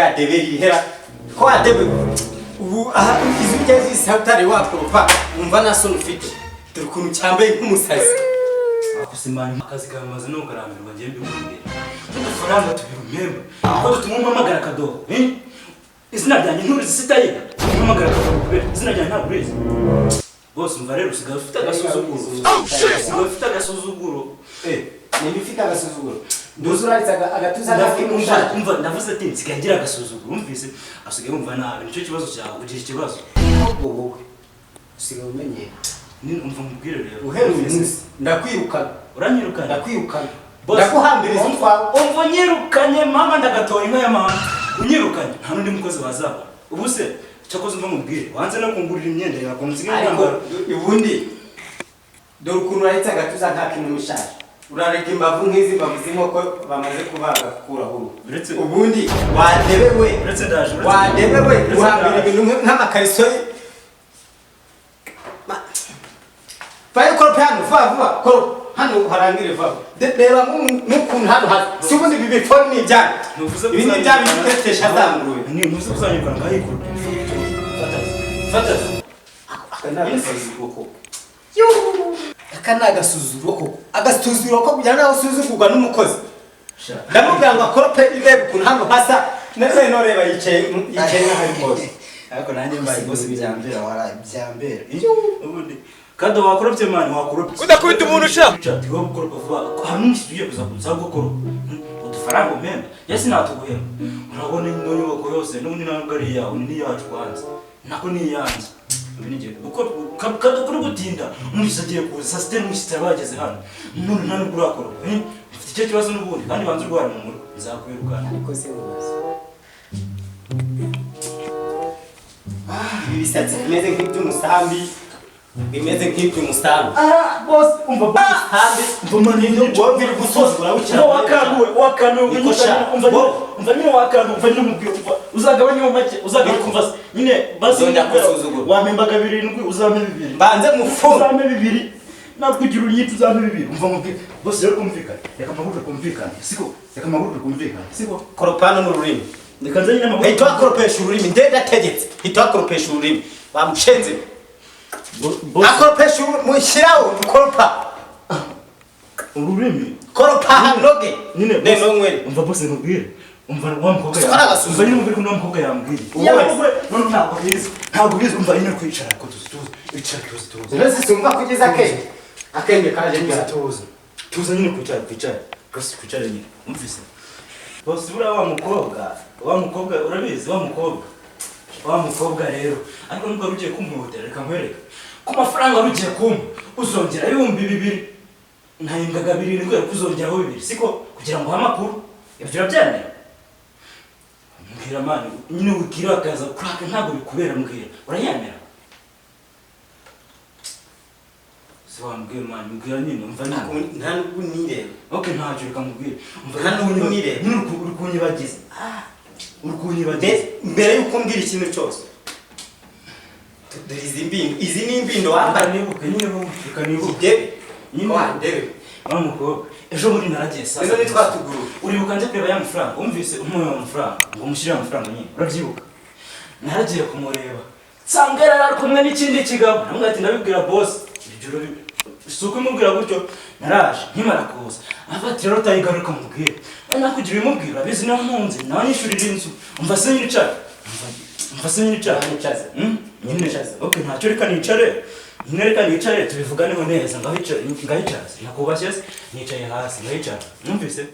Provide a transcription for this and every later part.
rya deberi hera ko adebe ubu aha izujya zisatare wakoropa umva nasoni ufite dore ukuntu cyambaye nk'umusazi akusimana akazi kamaze no karambirwa ngiye mbikubwira udufaranga tubirumemba ko tumumamagara kadoho izina ryanjye nturizi sitaye umamagara kadoho kubera izina ryanjye ntabwo urizi bose umva rero usigaye ufite agasuzuguro usigaye ufite agasuzuguro niba ufite agasuzuguro nduzuraritse agatuza umva ndavuze ati nsigaye ngira agasuzuguro umvise asigaye umva nabi nicyo kibazo cyawe ugira ikibazo ahubwo wowe usigaye umenyera umva mubwire rero uherutse ndakwirukana uranyirukana ndakwirukana ndaguhambiriza utwawe umva nyirukanye mama ndagatora inka ya mama unyirukanye nta n'undi mukozi wazaba ubu se cyakoze umva mubwire wanze no kungurira imyenda yawe nsigaye ariko ubundi dore ukuntu urahitse agatuza nta kintu mushaje urareka imbavu nk'izi mbavu z'inkoko bamaze kubaga kukuraho ubundi wadebewe wadebewe uhambira ibintu nk'amakariso vayo koropa hano vuba koropa hano harangire vuba reba nk'ukuntu hano hasi si ubundi ibi bifoni ni ibyanyu ibi ni ibyanyu bitetesha azanguruwe ntuzi kuzanyirukana ngahikora fata aka ni agasuzuro koko agasuzuro ko kugira nawe usuzugurwa n'umukozi ndamubwira ngo akorope irebe ukuntu hano hasa nese no reba yicaye nk'ahari bose ariko nanjye mbaye bose byambera waraye byambera ubundi kado wakoropye mani wakoropye udakubita umuntu ushaka chat wo gukoropa vuba hamwe tugiye kuza gukora udufaranga umemba yesi natuguhera urabona ino nyubako yose n'ubundi ntabwo ari yawe ni yacu kwanza nako ni yanjye uko kado kuri gutinda umwisi agiye kuza system mwisi bageze hano none nta nubwo urakora ufite icyo kibazo n'ubundi kandi banze urwara mu mutwe nzakwirukana ariko se ubaza ibisatsi bimeze nk'iby'umusambi bimeze nk'iby'umusambi boss umva hambe umva ninde wabiri gusozura wicana wakanuwe umva nyine wakanuwe umva nyine mubwira uzagabanya mu make uzagakumva nyine basi wamembaga 7 uzame 2 banze mufu uzame 2 nakugira unyita uzame 2 umva mubwira boss rero kumvikana reka amaguru kumvikana siko reka amaguru kumvikana siko koropano mu rurimi ndikanze nyine amaguru hito akoropesha ururimi ndategetse hito akoropesha ururimi bamushenze akoropesha mushyiraho ukoropa ururimi koropa hanoge nyine neno mwere umva bose nkubwire umva wa mukobwa umva nyine mubwire ko no mukobwa yambwire none ntabwo bizi umva nyine kwicara ko tuzi icara tuzi nese sumva kugeza akenge kaje ngira tuzi nyine kwicara kasi kwicara nyine umvise bose bura wa mukobwa urabizi wa mukobwa rero ariko nubwo rugiye kumuhotera reka nkwereka ku mafaranga rugiye kumpa uzongera 2,000 ntahingaga 2 ngwera kuzongeraho 2 siko kugira ngo hamakuru ibyo urabyemera mbwira mani nyine wikira akaza kuraka ntabwo bikubera mbwira urayemera se wambwira mani mbwira nyine umva nta nubwo nireba okay ntacyo reka mubwira nta nubwo nireba nyine urukunyibagize mbere yuko mbwira ikintu cyose izi ni imbindo wambaye nibuke nyine ukanibuke nyine wandebe wa mukobwa ejo muri naragiye sasa ejo nitwatuguru uribuka nje kureba ya mafaranga umvise umuyo amafaranga ngo mushyire amafaranga nyine urabyibuka naragiye kumureba nsangera ari kumwe n'ikindi kigabo namwe ati ndabibwira boss ibyo suko imubwira gutyo naraje nkimara kuza afati rero tayigaruka mubwira nakugira imubwira bizi naho ntunze nanyishurira inzu umva se nyicara nyine okay ntacyo reka nicare tubivuganeho neza ngahicara nakubashye nicaye hasi ngahicara numvise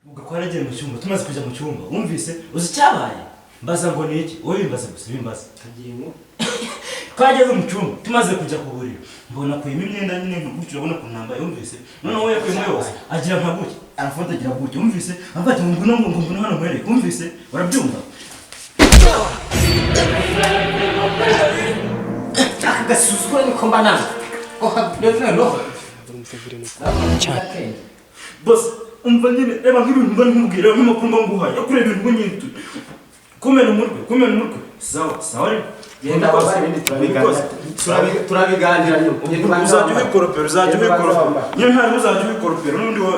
ugakora agiye mu cyumba tumaze kujya mu cyumba wumvise uzi cyabaye mbaza ngo ni iki wowe bimbaza gusa bimbaza tagiyemo twageze mu cyumba tumaze kujya ku buriri mbona kuyima imyenda nyine gutyo urabona ko nambaye wumvise noneho we kuyima yose agira nka gutya arafata agira gutya wumvise afata ngo hano mwereke wumvise urabyumva agasuzugura niko mbana no boss umva nyine reba nk'ibintu mba nkubwira nk'amakuru mba nguhaye yo kureba ibintu nyine kumena umutwe sawa rero yenda bose turabiganira nyuma uzajya ubikoropera nyine ntabwo uzajya ubikoropera n'undi wa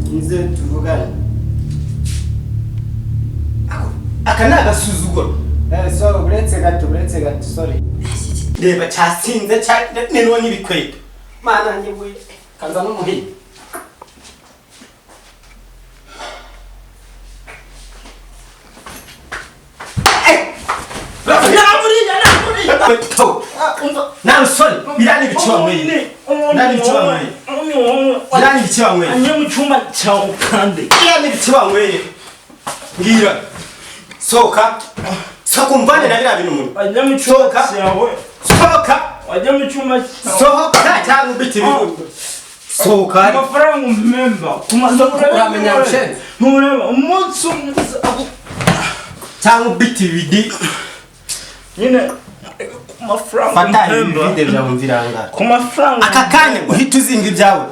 Nize tuvugane. Aka ni agasuzuguro. So uretse gato sorry. Reba cyasinze nino n'ibikweto. Mana njye we kanza no muhini. Now sorry, birani bichiwa mwene. Nani bichiwa mwene. Birani bichiwa mwene. Anyamu chuma cha ukande. Birani bichiwa mwene. Ngira. Soka. Soka umvane na bira bintu muri. Anyamu chuma chawe. Soka. Anyamu chuma. Soka cyangwa biti birundo. Soka. Amafaranga umemba. Kuramenya mshenzi. Nureba umunsi cyangwa biti bidi. Nyine mafaranga fata ibide bya mviranga ku mafaranga akakanya uhita uzinga ibyawe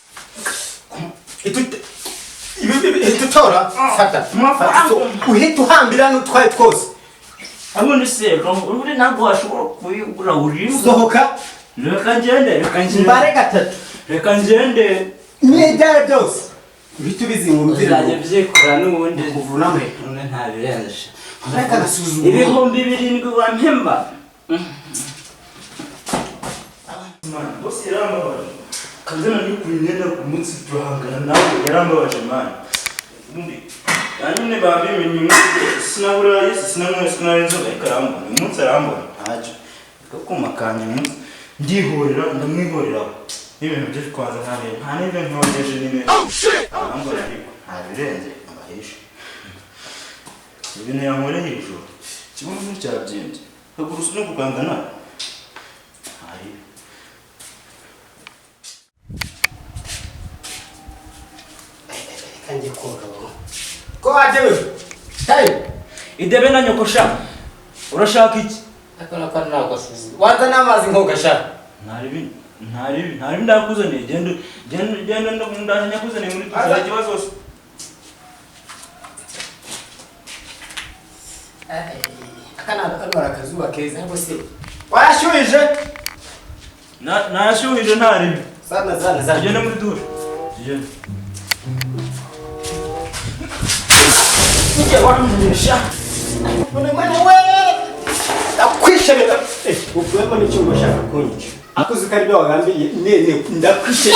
itutora fata uhita uhambira n'utwaye twose abone se uri ntabwo washobora kuyigura uri sohoka reka ngende mbare gatatu reka ngende n'ibyawe byose uhita ubizinga umvira uzajya byikora n'ubundi kuvunamo nta birenze reka nasuzugura 7,000 wampemba man bosi yarambabaje kazana ni kunyenda ku munsi turahangana nawe yarambabaje man undi yanyine babimenye sinabura yesi sinamwenzo karamba umunsi arambona ntacyo kumakanya ndihorera ndamwihorera ibintu byo kwanza nta n'ibyo ntogeje n'ibintu arambona ariko nta birenze abahishe ibintu yankoreye hejuru kimwe cyabyimbye hagurusa no kugangana hari kanjye koro ko ajewe tayi idebe na nyokosha urashaka iki akana kana nakosuzi waza n'amazi nkogashaka ntari ndakuzaniye genda ndanya kuzaniye muri tuzara kibazo zose akana akazuba keza nabo se wayashyuhije nayashyuhije ntari sana tugende muri dushe tugende ujye wamunisha mwana we akwishemera ubwemo n'icyo ngashaka kunyica akuzi kari byo wagambiye nene ndakwishe